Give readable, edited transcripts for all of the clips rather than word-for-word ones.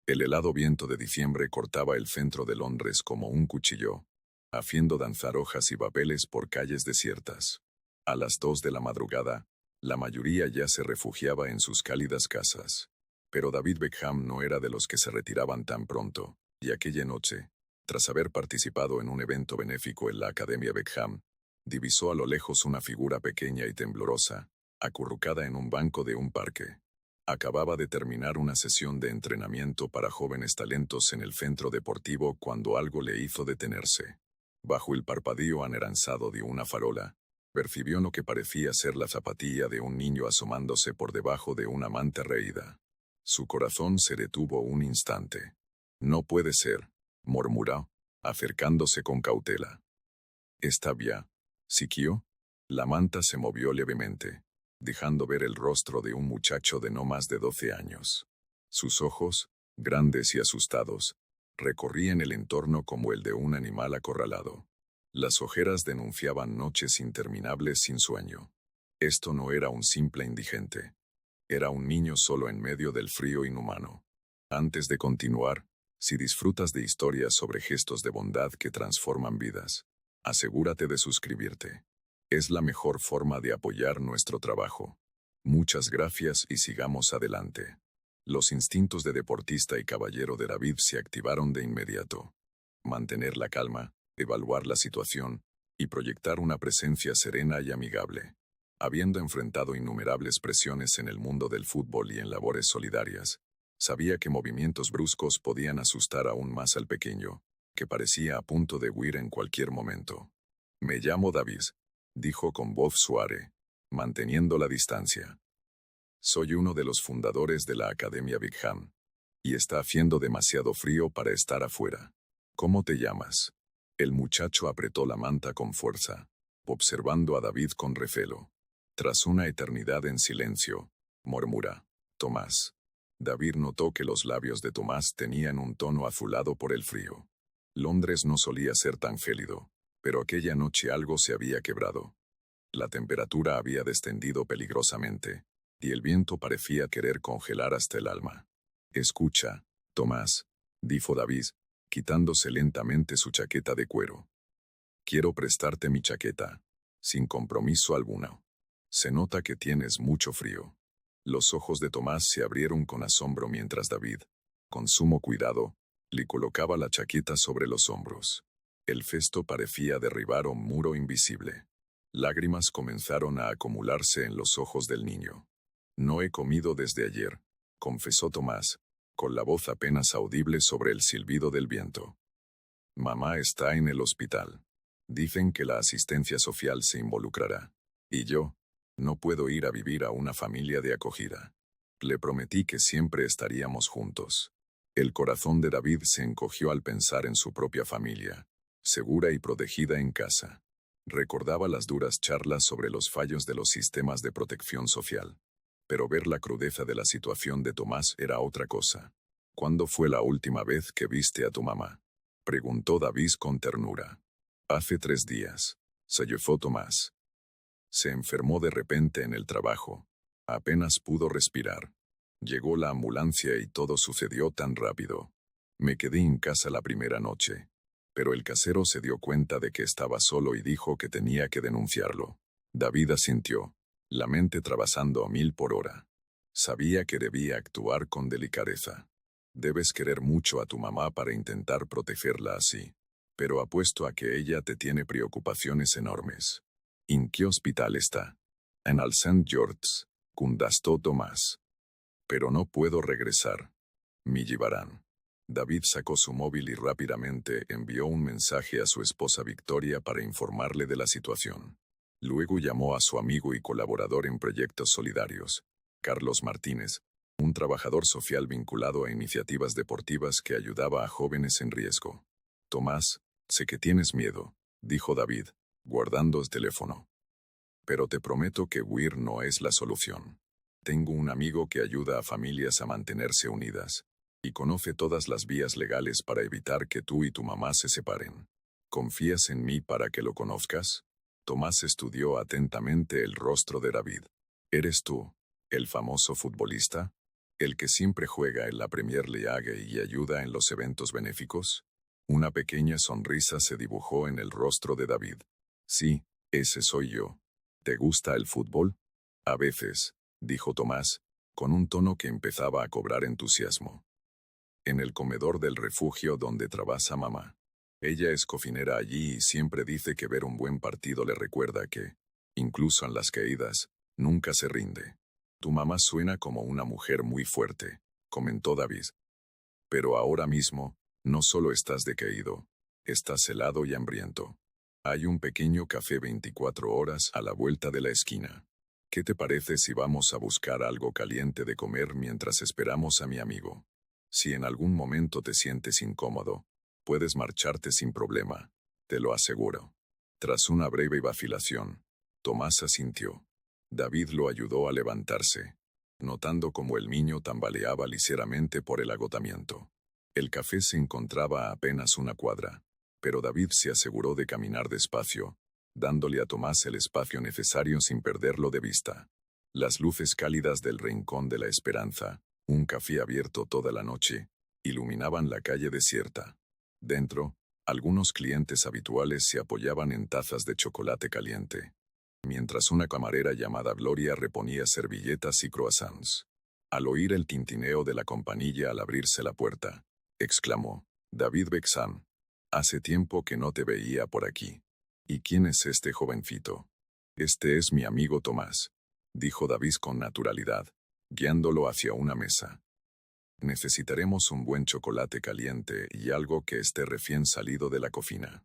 El helado viento de diciembre cortaba el centro de Londres como un cuchillo, haciendo danzar hojas y papeles por calles desiertas. A las 2 de la madrugada, la mayoría ya se refugiaba en sus cálidas casas. Pero David Beckham no era de los que se retiraban tan pronto, y aquella noche, tras haber participado en un evento benéfico en la Academia Beckham, divisó a lo lejos una figura pequeña y temblorosa, acurrucada en un banco de un parque. Acababa de terminar una sesión de entrenamiento para jóvenes talentos en el centro deportivo cuando algo le hizo detenerse. Bajo el parpadeo anaranjado de una farola, percibió lo que parecía ser la zapatilla de un niño asomándose por debajo de una manta reída. Su corazón se detuvo un instante. «No puede ser», murmuró, acercándose con cautela. «¿Está bien, Sikio?» La manta se movió levemente, dejando ver el rostro de un muchacho de no más de 12 años. Sus ojos, grandes y asustados, recorrían el entorno como el de un animal acorralado. Las ojeras denunciaban noches interminables sin sueño. Esto no era un simple indigente. Era un niño solo en medio del frío inhumano. Antes de continuar, si disfrutas de historias sobre gestos de bondad que transforman vidas, asegúrate de suscribirte. Es la mejor forma de apoyar nuestro trabajo. Muchas gracias y sigamos adelante. Los instintos de deportista y caballero de David se activaron de inmediato. Mantener la calma, evaluar la situación y proyectar una presencia serena y amigable. Habiendo enfrentado innumerables presiones en el mundo del fútbol y en labores solidarias, sabía que movimientos bruscos podían asustar aún más al pequeño, que parecía a punto de huir en cualquier momento. «Me llamo David», dijo con voz suave, manteniendo la distancia. «Soy uno de los fundadores de la Academia Beckham, y está haciendo demasiado frío para estar afuera. ¿Cómo te llamas?» El muchacho apretó la manta con fuerza, observando a David con recelo. Tras una eternidad en silencio, murmura: «Tomás». David notó que los labios de Tomás tenían un tono azulado por el frío. Londres no solía ser tan gélido, pero aquella noche algo se había quebrado. La temperatura había descendido peligrosamente, y el viento parecía querer congelar hasta el alma. «Escucha, Tomás», dijo David, quitándose lentamente su chaqueta de cuero. «Quiero prestarte mi chaqueta, sin compromiso alguno. Se nota que tienes mucho frío». Los ojos de Tomás se abrieron con asombro mientras David, con sumo cuidado, le colocaba la chaqueta sobre los hombros. El gesto parecía derribar un muro invisible. Lágrimas comenzaron a acumularse en los ojos del niño. «No he comido desde ayer», confesó Tomás, con la voz apenas audible sobre el silbido del viento. «Mamá está en el hospital. Dicen que la asistencia social se involucrará. Y yo no puedo ir a vivir a una familia de acogida. Le prometí que siempre estaríamos juntos». El corazón de David se encogió al pensar en su propia familia, segura y protegida en casa. Recordaba las duras charlas sobre los fallos de los sistemas de protección social. Pero ver la crudeza de la situación de Tomás era otra cosa. «¿Cuándo fue la última vez que viste a tu mamá?», preguntó David con ternura. «Hace 3 días», sollozó Tomás. «Se enfermó de repente en el trabajo. Apenas pudo respirar. Llegó la ambulancia y todo sucedió tan rápido. Me quedé en casa la primera noche. Pero el casero se dio cuenta de que estaba solo y dijo que tenía que denunciarlo». David asintió, la mente trabajando a 1000 por hora. Sabía que debía actuar con delicadeza. «Debes querer mucho a tu mamá para intentar protegerla así. Pero apuesto a que ella te tiene preocupaciones enormes». «¿En qué hospital está?» «En el St. George's», contestó Tomás. «Pero no puedo regresar. Me llevarán». David sacó su móvil y rápidamente envió un mensaje a su esposa Victoria para informarle de la situación. Luego llamó a su amigo y colaborador en proyectos solidarios, Carlos Martínez, un trabajador social vinculado a iniciativas deportivas que ayudaba a jóvenes en riesgo. «Tomás, sé que tienes miedo», dijo David, guardando el teléfono. «Pero te prometo que huir no es la solución. Tengo un amigo que ayuda a familias a mantenerse unidas, y conoce todas las vías legales para evitar que tú y tu mamá se separen. ¿Confías en mí para que lo conozcas?». Tomás estudió atentamente el rostro de David. «¿Eres tú, el famoso futbolista?». ¿El que siempre juega en la Premier League y ayuda en los eventos benéficos? Una pequeña sonrisa se dibujó en el rostro de David. Sí, ese soy yo. ¿Te gusta el fútbol? A veces, dijo Tomás, con un tono que empezaba a cobrar entusiasmo. En el comedor del refugio donde trabaja mamá. Ella es cocinera allí y siempre dice que ver un buen partido le recuerda que, incluso en las caídas, nunca se rinde. Tu mamá suena como una mujer muy fuerte, comentó David. Pero ahora mismo, no solo estás decaído, estás helado y hambriento. Hay un pequeño café 24 horas a la vuelta de la esquina. ¿Qué te parece si vamos a buscar algo caliente de comer mientras esperamos a mi amigo? Si en algún momento te sientes incómodo, puedes marcharte sin problema, te lo aseguro. Tras una breve vacilación, Tomás asintió. David lo ayudó a levantarse, notando cómo el niño tambaleaba ligeramente por el agotamiento. El café se encontraba a apenas una cuadra, pero David se aseguró de caminar despacio, dándole a Tomás el espacio necesario sin perderlo de vista. Las luces cálidas del Rincón de la Esperanza, un café abierto toda la noche, iluminaban la calle desierta. Dentro, algunos clientes habituales se apoyaban en tazas de chocolate caliente, mientras una camarera llamada Gloria reponía servilletas y croissants. Al oír el tintineo de la campanilla al abrirse la puerta, exclamó: David Bexan, hace tiempo que no te veía por aquí. ¿Y quién es este jovencito? Este es mi amigo Tomás, dijo David con naturalidad, guiándolo hacia una mesa. Necesitaremos un buen chocolate caliente y algo que esté recién salido de la cocina.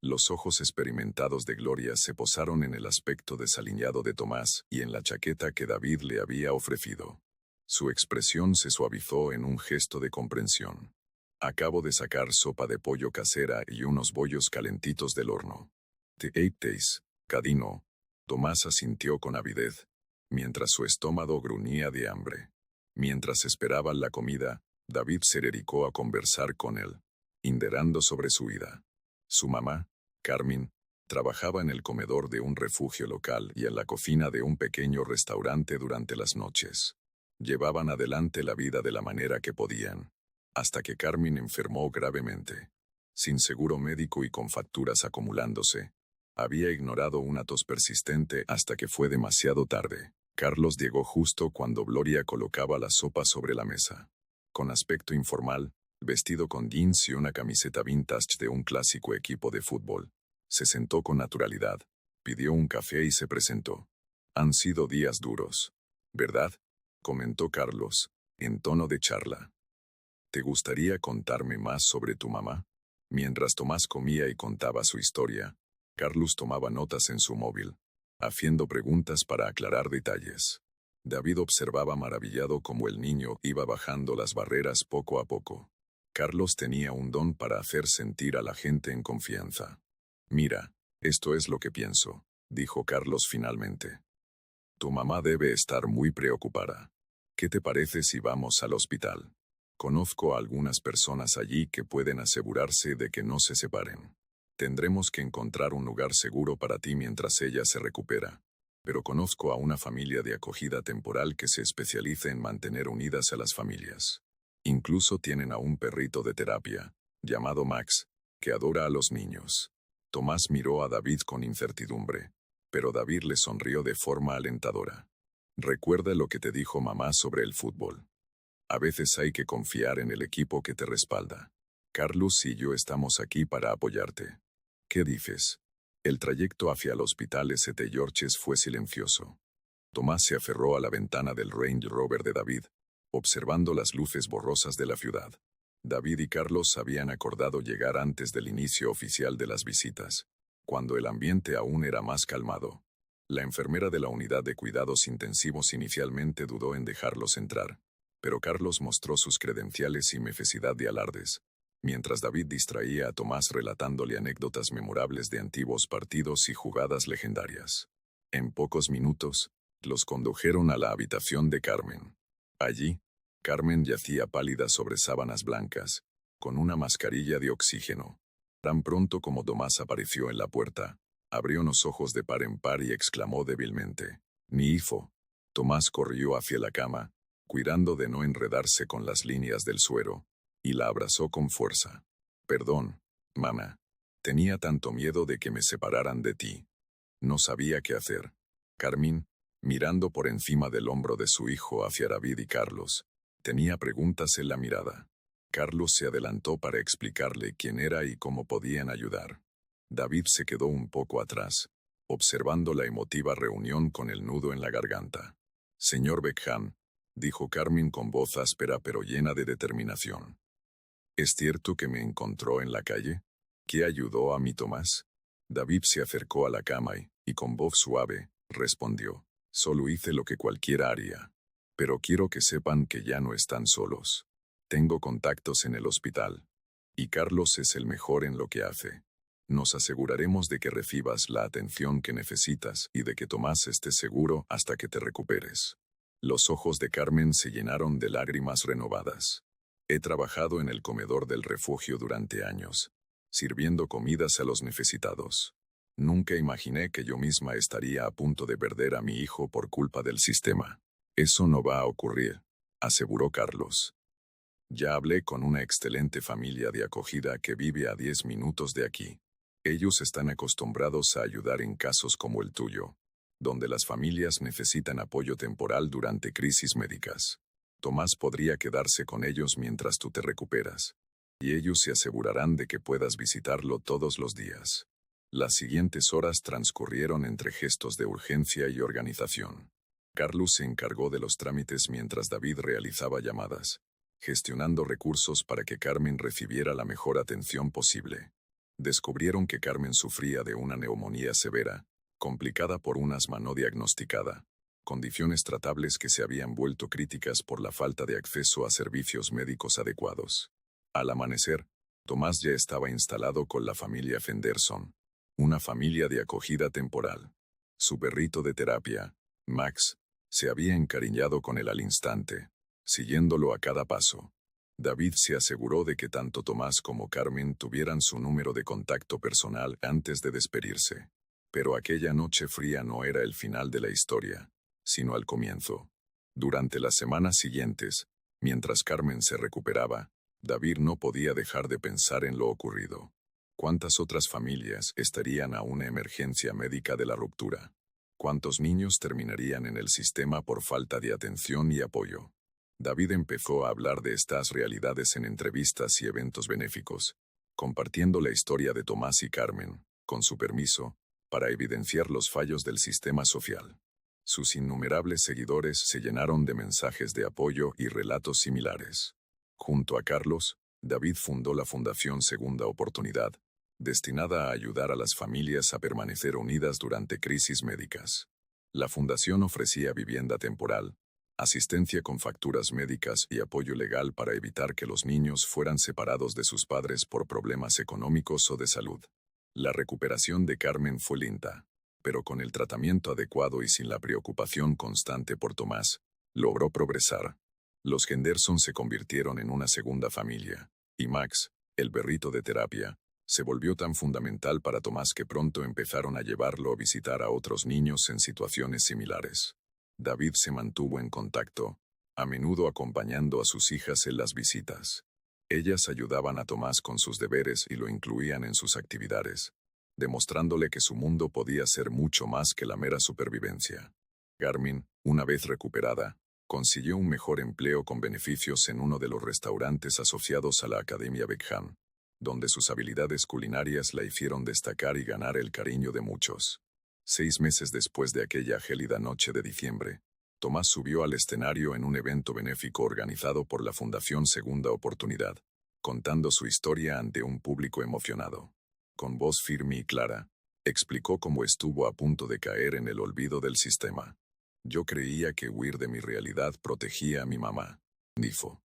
Los ojos experimentados de Gloria se posaron en el aspecto desaliñado de Tomás y en la chaqueta que David le había ofrecido. Su expresión se suavizó en un gesto de comprensión. Acabo de sacar sopa de pollo casera y unos bollos calentitos del horno. ¿Te apetece, Cadino? Tomás asintió con avidez, mientras su estómago gruñía de hambre. Mientras esperaban la comida, David se dedicó a conversar con él, indagando sobre su vida. Su mamá, Carmen, trabajaba en el comedor de un refugio local y en la cocina de un pequeño restaurante durante las noches. Llevaban adelante la vida de la manera que podían, hasta que Carmen enfermó gravemente. Sin seguro médico y con facturas acumulándose, había ignorado una tos persistente hasta que fue demasiado tarde. Carlos llegó justo cuando Gloria colocaba la sopa sobre la mesa. Con aspecto informal, vestido con jeans y una camiseta vintage de un clásico equipo de fútbol, se sentó con naturalidad, pidió un café y se presentó. Han sido días duros, ¿verdad?, comentó Carlos, en tono de charla. ¿Te gustaría contarme más sobre tu mamá? Mientras Tomás comía y contaba su historia, Carlos tomaba notas en su móvil, haciendo preguntas para aclarar detalles. David observaba maravillado cómo el niño iba bajando las barreras poco a poco. Carlos tenía un don para hacer sentir a la gente en confianza. Mira, esto es lo que pienso, dijo Carlos finalmente. Tu mamá debe estar muy preocupada. ¿Qué te parece si vamos al hospital? Conozco a algunas personas allí que pueden asegurarse de que no se separen. Tendremos que encontrar un lugar seguro para ti mientras ella se recupera. Pero conozco a una familia de acogida temporal que se especializa en mantener unidas a las familias. Incluso tienen a un perrito de terapia, llamado Max, que adora a los niños. Tomás miró a David con incertidumbre, pero David le sonrió de forma alentadora. Recuerda lo que te dijo mamá sobre el fútbol. A veces hay que confiar en el equipo que te respalda. Carlos y yo estamos aquí para apoyarte. ¿Qué dices? El trayecto hacia el hospital St. George's fue silencioso. Tomás se aferró a la ventana del Range Rover de David, observando las luces borrosas de la ciudad. David y Carlos habían acordado llegar antes del inicio oficial de las visitas, cuando el ambiente aún era más calmado. La enfermera de la unidad de cuidados intensivos inicialmente dudó en dejarlos entrar, pero Carlos mostró sus credenciales sin necesidad de alardes, mientras David distraía a Tomás relatándole anécdotas memorables de antiguos partidos y jugadas legendarias. En pocos minutos, los condujeron a la habitación de Carmen. Allí, Carmen yacía pálida sobre sábanas blancas, con una mascarilla de oxígeno. Tan pronto como Tomás apareció en la puerta, abrió los ojos de par en par y exclamó débilmente: «Mi hijo». Tomás corrió hacia la cama, cuidando de no enredarse con las líneas del suero, y la abrazó con fuerza. Perdón, mamá. Tenía tanto miedo de que me separaran de ti. No sabía qué hacer. Carmen, mirando por encima del hombro de su hijo hacia David y Carlos, tenía preguntas en la mirada. Carlos se adelantó para explicarle quién era y cómo podían ayudar. David se quedó un poco atrás, observando la emotiva reunión con el nudo en la garganta. Señor Beckham, dijo Carmen con voz áspera pero llena de determinación. ¿Es cierto que me encontró en la calle? ¿Qué ayudó a mi Tomás? David se acercó a la cama y con voz suave, respondió. Solo hice lo que cualquiera haría. Pero quiero que sepan que ya no están solos. Tengo contactos en el hospital. Y Carlos es el mejor en lo que hace. Nos aseguraremos de que recibas la atención que necesitas y de que Tomás esté seguro hasta que te recuperes. Los ojos de Carmen se llenaron de lágrimas renovadas. He trabajado en el comedor del refugio durante años, sirviendo comidas a los necesitados. Nunca imaginé que yo misma estaría a punto de perder a mi hijo por culpa del sistema. Eso no va a ocurrir, aseguró Carlos. Ya hablé con una excelente familia de acogida que vive a 10 minutos de aquí. Ellos están acostumbrados a ayudar en casos como el tuyo, donde las familias necesitan apoyo temporal durante crisis médicas. Tomás podría quedarse con ellos mientras tú te recuperas, y ellos se asegurarán de que puedas visitarlo todos los días. Las siguientes horas transcurrieron entre gestos de urgencia y organización. Carlos se encargó de los trámites mientras David realizaba llamadas, gestionando recursos para que Carmen recibiera la mejor atención posible. Descubrieron que Carmen sufría de una neumonía severa, complicada por un asma no diagnosticada, condiciones tratables que se habían vuelto críticas por la falta de acceso a servicios médicos adecuados. Al amanecer, Tomás ya estaba instalado con la familia Fenderson, una familia de acogida temporal. Su perrito de terapia, Max, se había encariñado con él al instante, siguiéndolo a cada paso. David se aseguró de que tanto Tomás como Carmen tuvieran su número de contacto personal antes de despedirse. Pero aquella noche fría no era el final de la historia, sino al comienzo. Durante las semanas siguientes, mientras Carmen se recuperaba, David no podía dejar de pensar en lo ocurrido. ¿Cuántas otras familias estarían a una emergencia médica de la ruptura? ¿Cuántos niños terminarían en el sistema por falta de atención y apoyo? David empezó a hablar de estas realidades en entrevistas y eventos benéficos, compartiendo la historia de Tomás y Carmen, con su permiso, para evidenciar los fallos del sistema social. Sus innumerables seguidores se llenaron de mensajes de apoyo y relatos similares. Junto a Carlos, David fundó la Fundación Segunda Oportunidad, destinada a ayudar a las familias a permanecer unidas durante crisis médicas. La fundación ofrecía vivienda temporal, asistencia con facturas médicas y apoyo legal para evitar que los niños fueran separados de sus padres por problemas económicos o de salud. La recuperación de Carmen fue lenta, pero con el tratamiento adecuado y sin la preocupación constante por Tomás, logró progresar. Los Henderson se convirtieron en una segunda familia, y Max, el perrito de terapia, se volvió tan fundamental para Tomás que pronto empezaron a llevarlo a visitar a otros niños en situaciones similares. David se mantuvo en contacto, a menudo acompañando a sus hijas en las visitas. Ellas ayudaban a Tomás con sus deberes y lo incluían en sus actividades, demostrándole que su mundo podía ser mucho más que la mera supervivencia. Carmen, una vez recuperada, consiguió un mejor empleo con beneficios en uno de los restaurantes asociados a la Academia Beckham, donde sus habilidades culinarias la hicieron destacar y ganar el cariño de muchos. 6 meses después de aquella gélida noche de diciembre, Tomás subió al escenario en un evento benéfico organizado por la Fundación Segunda Oportunidad, contando su historia ante un público emocionado. Con voz firme y clara, explicó cómo estuvo a punto de caer en el olvido del sistema. Yo creía que huir de mi realidad protegía a mi mamá, dijo.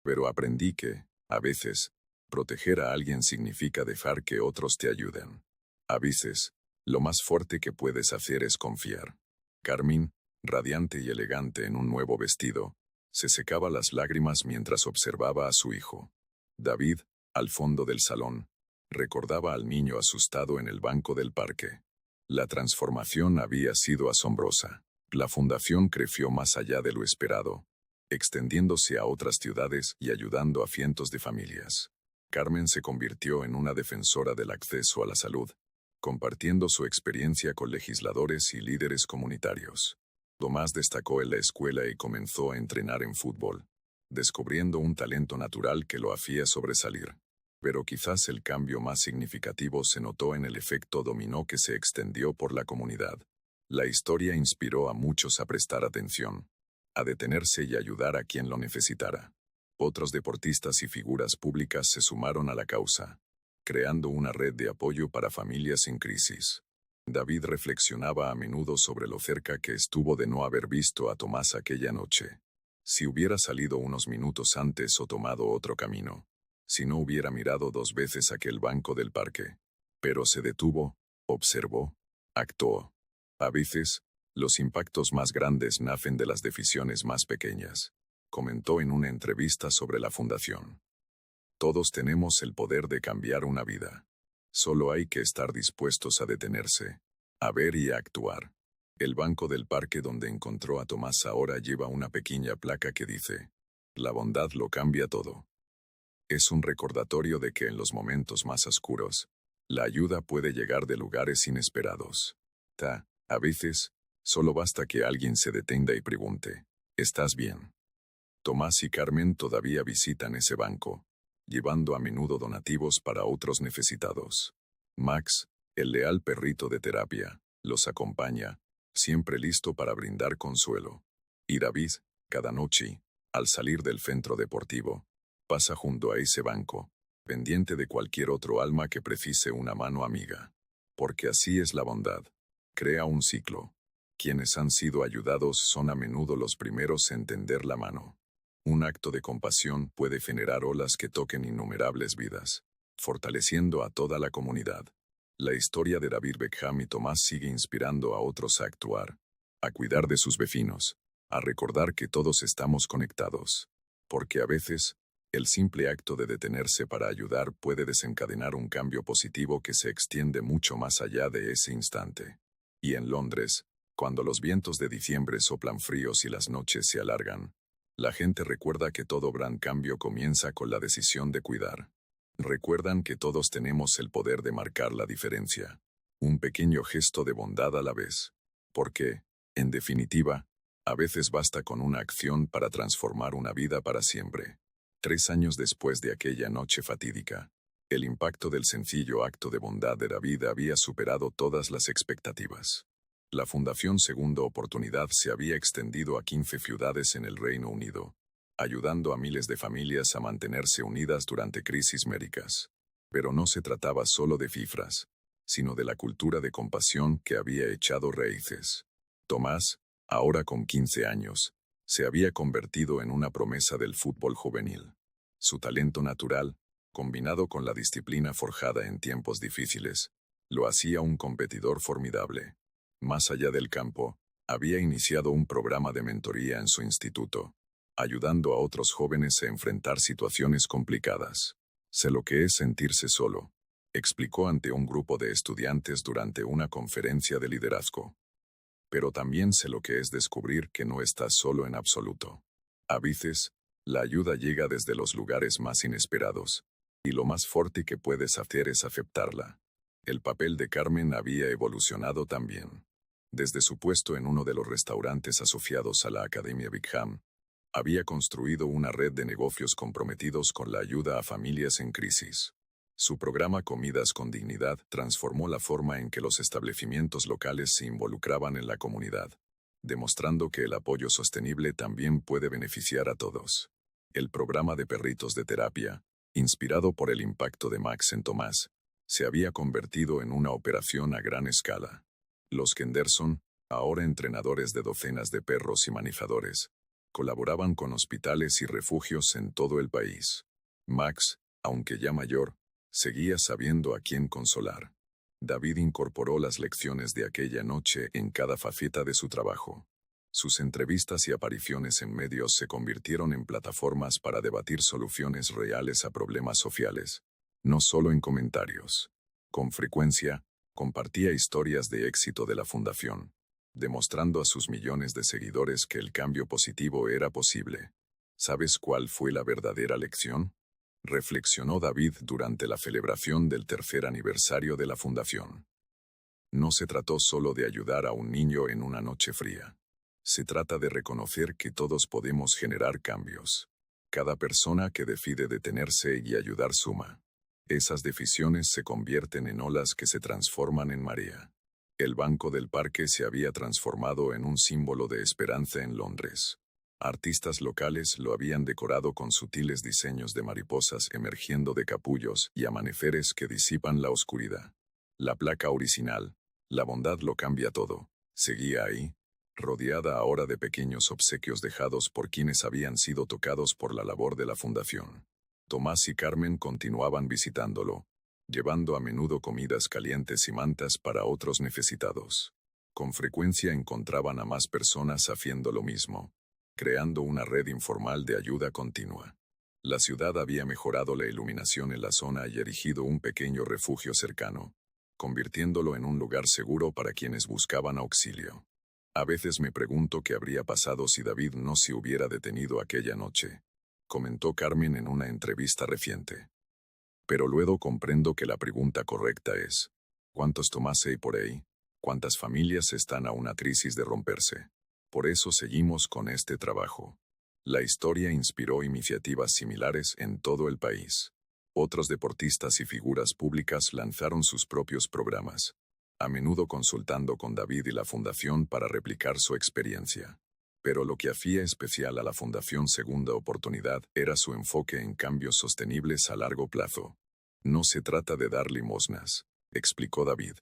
Pero aprendí que, a veces, proteger a alguien significa dejar que otros te ayuden. A veces, lo más fuerte que puedes hacer es confiar. Carmen, radiante y elegante en un nuevo vestido, se secaba las lágrimas mientras observaba a su hijo. David, al fondo del salón, recordaba al niño asustado en el banco del parque. La transformación había sido asombrosa. La fundación creció más allá de lo esperado, extendiéndose a otras ciudades y ayudando a cientos de familias. Carmen se convirtió en una defensora del acceso a la salud, compartiendo su experiencia con legisladores y líderes comunitarios. Tomás destacó en la escuela y comenzó a entrenar en fútbol, descubriendo un talento natural que lo hacía sobresalir. Pero quizás el cambio más significativo se notó en el efecto dominó que se extendió por la comunidad. La historia inspiró a muchos a prestar atención, a detenerse y ayudar a quien lo necesitara. Otros deportistas y figuras públicas se sumaron a la causa, creando una red de apoyo para familias en crisis. David reflexionaba a menudo sobre lo cerca que estuvo de no haber visto a Tomás aquella noche. Si hubiera salido unos minutos antes o tomado otro camino. Si no hubiera mirado 2 veces aquel banco del parque. Pero se detuvo, observó, actuó. A veces, los impactos más grandes nacen de las decisiones más pequeñas, comentó en una entrevista sobre la fundación. Todos tenemos el poder de cambiar una vida. Solo hay que estar dispuestos a detenerse, a ver y a actuar. El banco del parque donde encontró a Tomás ahora lleva una pequeña placa que dice: "La bondad lo cambia todo". Es un recordatorio de que en los momentos más oscuros, la ayuda puede llegar de lugares inesperados. A veces, solo basta que alguien se detenga y pregunte: ¿estás bien? Tomás y Carmen todavía visitan ese banco, llevando a menudo donativos para otros necesitados. Max, el leal perrito de terapia, los acompaña, siempre listo para brindar consuelo. Y David, cada noche, al salir del centro deportivo, pasa junto a ese banco, pendiente de cualquier otro alma que precise una mano amiga. Porque así es la bondad. Crea un ciclo. Quienes han sido ayudados son a menudo los primeros en tender la mano. Un acto de compasión puede generar olas que toquen innumerables vidas, fortaleciendo a toda la comunidad. La historia de David Beckham y Tomás sigue inspirando a otros a actuar, a cuidar de sus vecinos, a recordar que todos estamos conectados. Porque a veces, el simple acto de detenerse para ayudar puede desencadenar un cambio positivo que se extiende mucho más allá de ese instante. Y en Londres, cuando los vientos de diciembre soplan fríos y las noches se alargan, la gente recuerda que todo gran cambio comienza con la decisión de cuidar. Recuerdan que todos tenemos el poder de marcar la diferencia. Un pequeño gesto de bondad a la vez. Porque, en definitiva, a veces basta con una acción para transformar una vida para siempre. 3 años después de aquella noche fatídica, el impacto del sencillo acto de bondad de David había superado todas las expectativas. La Fundación Segunda Oportunidad se había extendido a 15 ciudades en el Reino Unido, ayudando a miles de familias a mantenerse unidas durante crisis médicas. Pero no se trataba solo de cifras, sino de la cultura de compasión que había echado raíces. Tomás, ahora con 15 años, se había convertido en una promesa del fútbol juvenil. Su talento natural, combinado con la disciplina forjada en tiempos difíciles, lo hacía un competidor formidable. Más allá del campo, había iniciado un programa de mentoría en su instituto, ayudando a otros jóvenes a enfrentar situaciones complicadas. Sé lo que es sentirse solo, explicó ante un grupo de estudiantes durante una conferencia de liderazgo. Pero también sé lo que es descubrir que no estás solo en absoluto. A veces, la ayuda llega desde los lugares más inesperados, y lo más fuerte que puedes hacer es aceptarla. El papel de Carmen había evolucionado también. Desde su puesto en uno de los restaurantes asociados a la Academia Beckham, había construido una red de negocios comprometidos con la ayuda a familias en crisis. Su programa Comidas con Dignidad transformó la forma en que los establecimientos locales se involucraban en la comunidad, demostrando que el apoyo sostenible también puede beneficiar a todos. El programa de perritos de terapia, inspirado por el impacto de Max en Tomás, se había convertido en una operación a gran escala. Los Kenderson, ahora entrenadores de docenas de perros y manejadores, colaboraban con hospitales y refugios en todo el país. Max, aunque ya mayor, seguía sabiendo a quién consolar. David incorporó las lecciones de aquella noche en cada faceta de su trabajo. Sus entrevistas y apariciones en medios se convirtieron en plataformas para debatir soluciones reales a problemas sociales, no solo en comentarios. Con frecuencia, compartía historias de éxito de la fundación, demostrando a sus millones de seguidores que el cambio positivo era posible. ¿Sabes cuál fue la verdadera lección? Reflexionó David durante la celebración del tercer aniversario de la fundación. No se trató solo de ayudar a un niño en una noche fría. Se trata de reconocer que todos podemos generar cambios. Cada persona que decide detenerse y ayudar suma. Esas decisiones se convierten en olas que se transforman en marea. El banco del parque se había transformado en un símbolo de esperanza en Londres. Artistas locales lo habían decorado con sutiles diseños de mariposas emergiendo de capullos y amaneceres que disipan la oscuridad. La placa original, "La bondad lo cambia todo", seguía ahí, rodeada ahora de pequeños obsequios dejados por quienes habían sido tocados por la labor de la fundación. Tomás y Carmen continuaban visitándolo, llevando a menudo comidas calientes y mantas para otros necesitados. Con frecuencia encontraban a más personas haciendo lo mismo, creando una red informal de ayuda continua. La ciudad había mejorado la iluminación en la zona y erigido un pequeño refugio cercano, convirtiéndolo en un lugar seguro para quienes buscaban auxilio. A veces me pregunto qué habría pasado si David no se hubiera detenido aquella noche, comentó Carmen en una entrevista reciente. Pero luego comprendo que la pregunta correcta es, ¿cuántos Tomás hay por ahí? ¿Cuántas familias están a una crisis de romperse? Por eso seguimos con este trabajo. La historia inspiró iniciativas similares en todo el país. Otros deportistas y figuras públicas lanzaron sus propios programas, a menudo consultando con David y la Fundación para replicar su experiencia. Pero lo que hacía especial a la Fundación Segunda Oportunidad era su enfoque en cambios sostenibles a largo plazo. No se trata de dar limosnas, explicó David.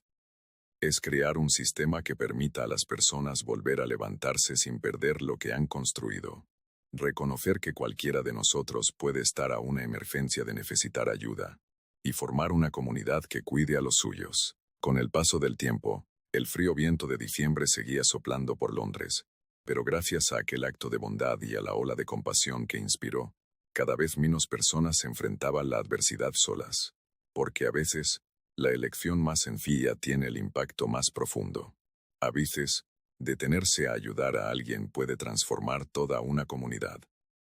Es crear un sistema que permita a las personas volver a levantarse sin perder lo que han construido. Reconocer que cualquiera de nosotros puede estar a una emergencia de necesitar ayuda. Y formar una comunidad que cuide a los suyos. Con el paso del tiempo, el frío viento de diciembre seguía soplando por Londres. Pero gracias a aquel acto de bondad y a la ola de compasión que inspiró, cada vez menos personas se enfrentaban la adversidad solas. Porque a veces, la elección más sencilla tiene el impacto más profundo. A veces, detenerse a ayudar a alguien puede transformar toda una comunidad.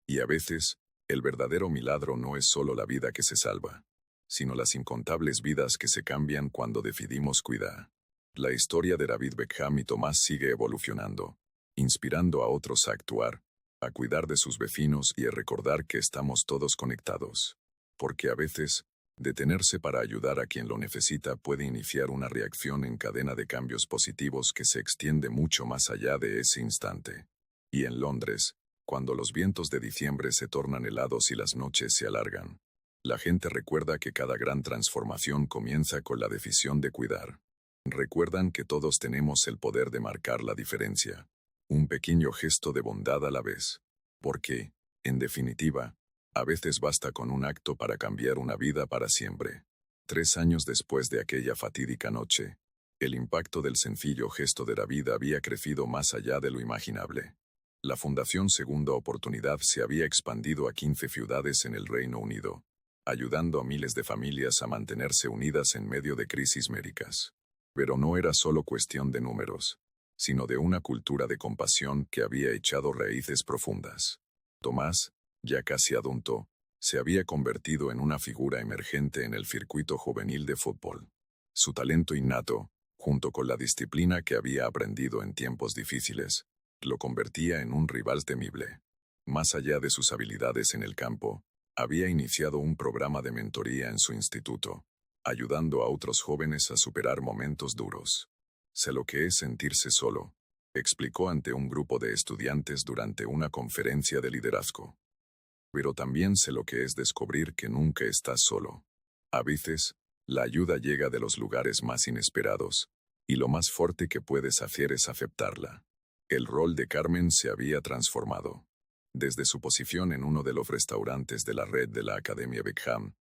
Y a veces, el verdadero milagro no es solo la vida que se salva, sino las incontables vidas que se cambian cuando decidimos cuidar. La historia de David Beckham y Tomás sigue evolucionando, inspirando a otros a actuar, a cuidar de sus vecinos y a recordar que estamos todos conectados. Porque a veces, detenerse para ayudar a quien lo necesita puede iniciar una reacción en cadena de cambios positivos que se extiende mucho más allá de ese instante. Y en Londres, cuando los vientos de diciembre se tornan helados y las noches se alargan, la gente recuerda que cada gran transformación comienza con la decisión de cuidar. Recuerdan que todos tenemos el poder de marcar la diferencia, un pequeño gesto de bondad a la vez. Porque, en definitiva, a veces basta con un acto para cambiar una vida para siempre. 3 años después de aquella fatídica noche, el impacto del sencillo gesto de David había crecido más allá de lo imaginable. La Fundación Segunda Oportunidad se había expandido a 15 ciudades en el Reino Unido, ayudando a miles de familias a mantenerse unidas en medio de crisis médicas. Pero no era solo cuestión de números, sino de una cultura de compasión que había echado raíces profundas. Tomás, ya casi adulto, se había convertido en una figura emergente en el circuito juvenil de fútbol. Su talento innato, junto con la disciplina que había aprendido en tiempos difíciles, lo convertía en un rival temible. Más allá de sus habilidades en el campo, había iniciado un programa de mentoría en su instituto, ayudando a otros jóvenes a superar momentos duros. Sé lo que es sentirse solo, explicó ante un grupo de estudiantes durante una conferencia de liderazgo. Pero también sé lo que es descubrir que nunca estás solo. A veces, la ayuda llega de los lugares más inesperados, y lo más fuerte que puedes hacer es aceptarla. El rol de Carmen se había transformado. Desde su posición en uno de los restaurantes de la red de la Academia Beckham,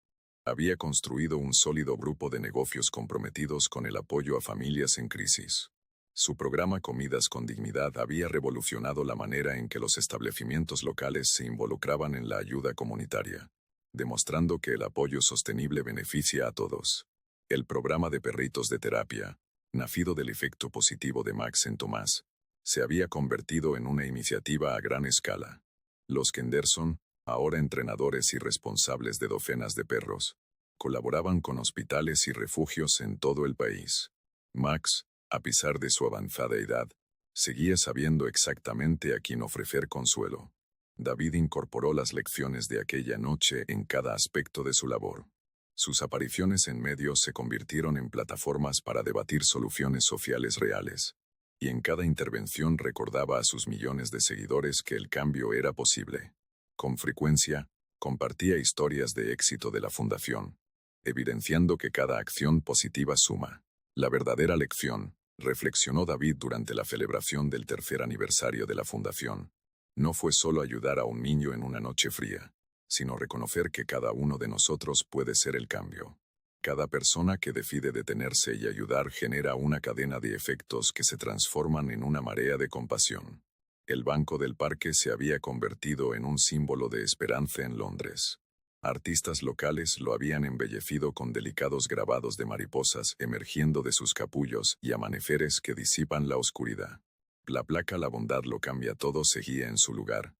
había construido un sólido grupo de negocios comprometidos con el apoyo a familias en crisis. Su programa Comidas con Dignidad había revolucionado la manera en que los establecimientos locales se involucraban en la ayuda comunitaria, demostrando que el apoyo sostenible beneficia a todos. El programa de perritos de terapia, nacido del efecto positivo de Max en Tomás, se había convertido en una iniciativa a gran escala. Los Kenderson, ahora entrenadores y responsables de docenas de perros, colaboraban con hospitales y refugios en todo el país. Max, a pesar de su avanzada edad, seguía sabiendo exactamente a quién ofrecer consuelo. David incorporó las lecciones de aquella noche en cada aspecto de su labor. Sus apariciones en medios se convirtieron en plataformas para debatir soluciones sociales reales, y en cada intervención recordaba a sus millones de seguidores que el cambio era posible. Con frecuencia, compartía historias de éxito de la fundación, evidenciando que cada acción positiva suma. La verdadera lección, reflexionó David durante la celebración del tercer aniversario de la fundación, no fue solo ayudar a un niño en una noche fría, sino reconocer que cada uno de nosotros puede ser el cambio. Cada persona que decide detenerse y ayudar genera una cadena de efectos que se transforman en una marea de compasión. El banco del parque se había convertido en un símbolo de esperanza en Londres. Artistas locales lo habían embellecido con delicados grabados de mariposas emergiendo de sus capullos y amaneceres que disipan la oscuridad. La placa "La bondad lo cambia todo" seguía en su lugar,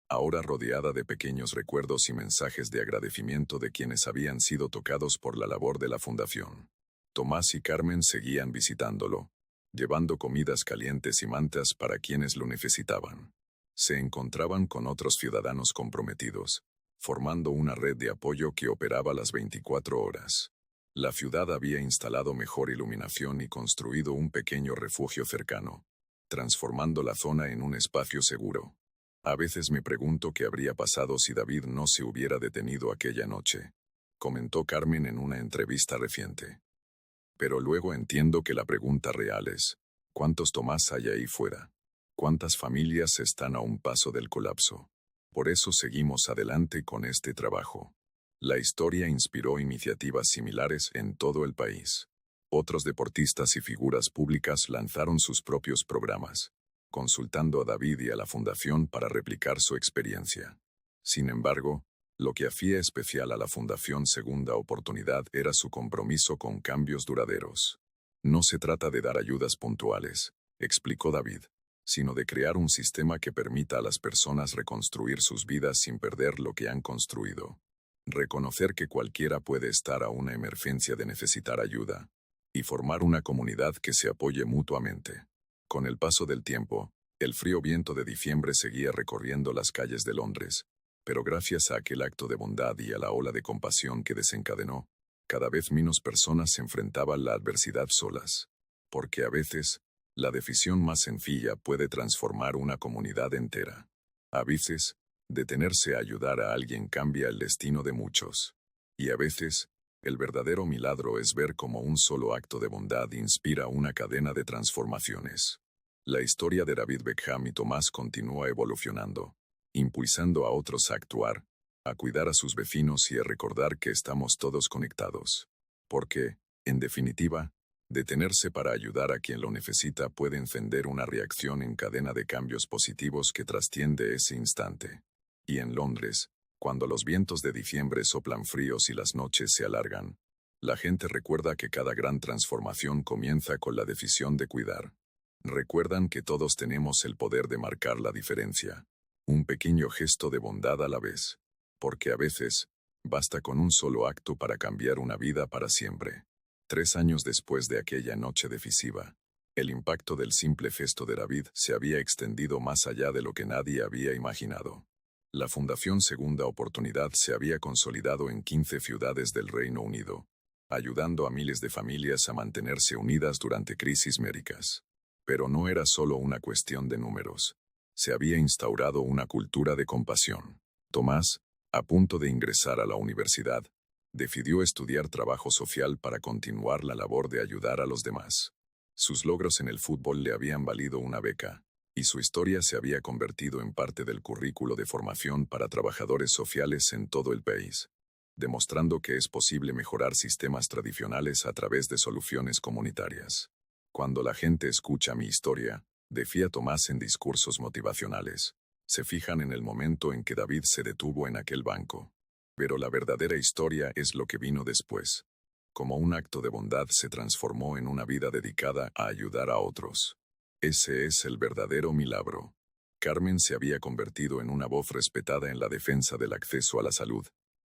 ahora rodeada de pequeños recuerdos y mensajes de agradecimiento de quienes habían sido tocados por la labor de la fundación. Tomás y Carmen seguían visitándolo, llevando comidas calientes y mantas para quienes lo necesitaban. Se encontraban con otros ciudadanos comprometidos, formando una red de apoyo que operaba las 24 horas. La ciudad había instalado mejor iluminación y construido un pequeño refugio cercano, transformando la zona en un espacio seguro. A veces me pregunto qué habría pasado si David no se hubiera detenido aquella noche, comentó Carmen en una entrevista reciente. Pero luego entiendo que la pregunta real es, ¿cuántos Tomás hay ahí fuera? ¿Cuántas familias están a un paso del colapso? Por eso seguimos adelante con este trabajo. La historia inspiró iniciativas similares en todo el país. Otros deportistas y figuras públicas lanzaron sus propios programas, consultando a David y a la fundación para replicar su experiencia. Sin embargo, lo que hacía especial a la Fundación Segunda Oportunidad era su compromiso con cambios duraderos. No se trata de dar ayudas puntuales, explicó David, sino de crear un sistema que permita a las personas reconstruir sus vidas sin perder lo que han construido. Reconocer que cualquiera puede estar a una emergencia de necesitar ayuda, y formar una comunidad que se apoye mutuamente. Con el paso del tiempo, el frío viento de diciembre seguía recorriendo las calles de Londres, pero gracias a aquel acto de bondad y a la ola de compasión que desencadenó, cada vez menos personas se enfrentaban la adversidad solas. Porque a veces, la decisión más sencilla puede transformar una comunidad entera. A veces, detenerse a ayudar a alguien cambia el destino de muchos. Y a veces, el verdadero milagro es ver cómo un solo acto de bondad inspira una cadena de transformaciones. La historia de David Beckham y Tomás continúa evolucionando, impulsando a otros a actuar, a cuidar a sus vecinos y a recordar que estamos todos conectados. Porque, en definitiva, detenerse para ayudar a quien lo necesita puede encender una reacción en cadena de cambios positivos que trasciende ese instante. Y en Londres, cuando los vientos de diciembre soplan fríos y las noches se alargan, la gente recuerda que cada gran transformación comienza con la decisión de cuidar. Recuerdan que todos tenemos el poder de marcar la diferencia, un pequeño gesto de bondad a la vez, porque a veces, basta con un solo acto para cambiar una vida para siempre. 3 años después de aquella noche decisiva, el impacto del simple gesto de David se había extendido más allá de lo que nadie había imaginado. La Fundación Segunda Oportunidad se había consolidado en 15 ciudades del Reino Unido, ayudando a miles de familias a mantenerse unidas durante crisis médicas. Pero no era solo una cuestión de números. Se había instaurado una cultura de compasión. Tomás, a punto de ingresar a la universidad, decidió estudiar trabajo social para continuar la labor de ayudar a los demás. Sus logros en el fútbol le habían valido una beca, y su historia se había convertido en parte del currículo de formación para trabajadores sociales en todo el país, demostrando que es posible mejorar sistemas tradicionales a través de soluciones comunitarias. Cuando la gente escucha mi historia, decía Tomás en discursos motivacionales, se fijan en el momento en que David se detuvo en aquel banco. Pero la verdadera historia es lo que vino después. Como un acto de bondad se transformó en una vida dedicada a ayudar a otros. Ese es el verdadero milagro. Carmen se había convertido en una voz respetada en la defensa del acceso a la salud,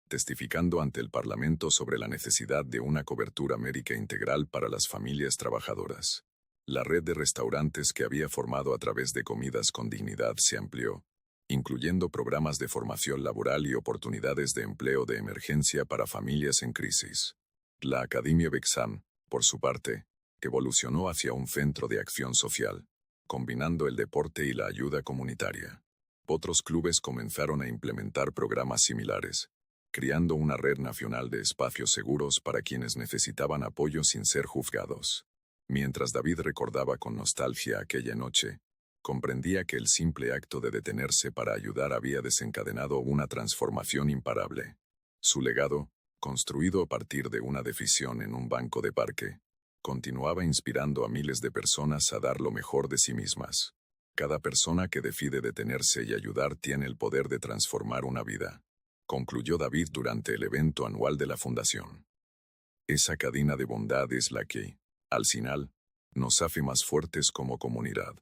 testificando ante el Parlamento sobre la necesidad de una cobertura médica integral para las familias trabajadoras. La red de restaurantes que había formado a través de Comidas con Dignidad se amplió, incluyendo programas de formación laboral y oportunidades de empleo de emergencia para familias en crisis. La Academia Bexam, por su parte, evolucionó hacia un centro de acción social, combinando el deporte y la ayuda comunitaria. Otros clubes comenzaron a implementar programas similares, creando una red nacional de espacios seguros para quienes necesitaban apoyo sin ser juzgados. Mientras David recordaba con nostalgia aquella noche, comprendía que el simple acto de detenerse para ayudar había desencadenado una transformación imparable. Su legado, construido a partir de una decisión en un banco de parque, continuaba inspirando a miles de personas a dar lo mejor de sí mismas. Cada persona que decide detenerse y ayudar tiene el poder de transformar una vida, concluyó David durante el evento anual de la Fundación. Esa cadena de bondad es la que, al final, nos hace más fuertes como comunidad.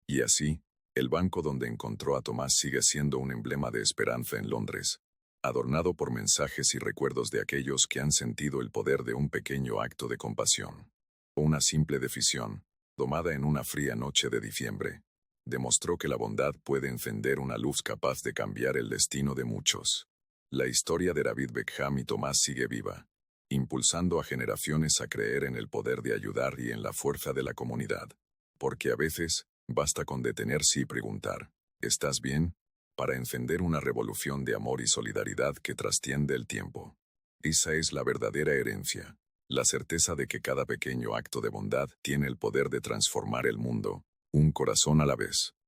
Y así, el banco donde encontró a Tomás sigue siendo un emblema de esperanza en Londres, adornado por mensajes y recuerdos de aquellos que han sentido el poder de un pequeño acto de compasión. Una simple decisión, tomada en una fría noche de diciembre, demostró que la bondad puede encender una luz capaz de cambiar el destino de muchos. La historia de David Beckham y Tomás sigue viva, impulsando a generaciones a creer en el poder de ayudar y en la fuerza de la comunidad. Porque a veces, basta con detenerse y preguntar, ¿estás bien?, para encender una revolución de amor y solidaridad que trasciende el tiempo. Esa es la verdadera herencia, la certeza de que cada pequeño acto de bondad tiene el poder de transformar el mundo, un corazón a la vez.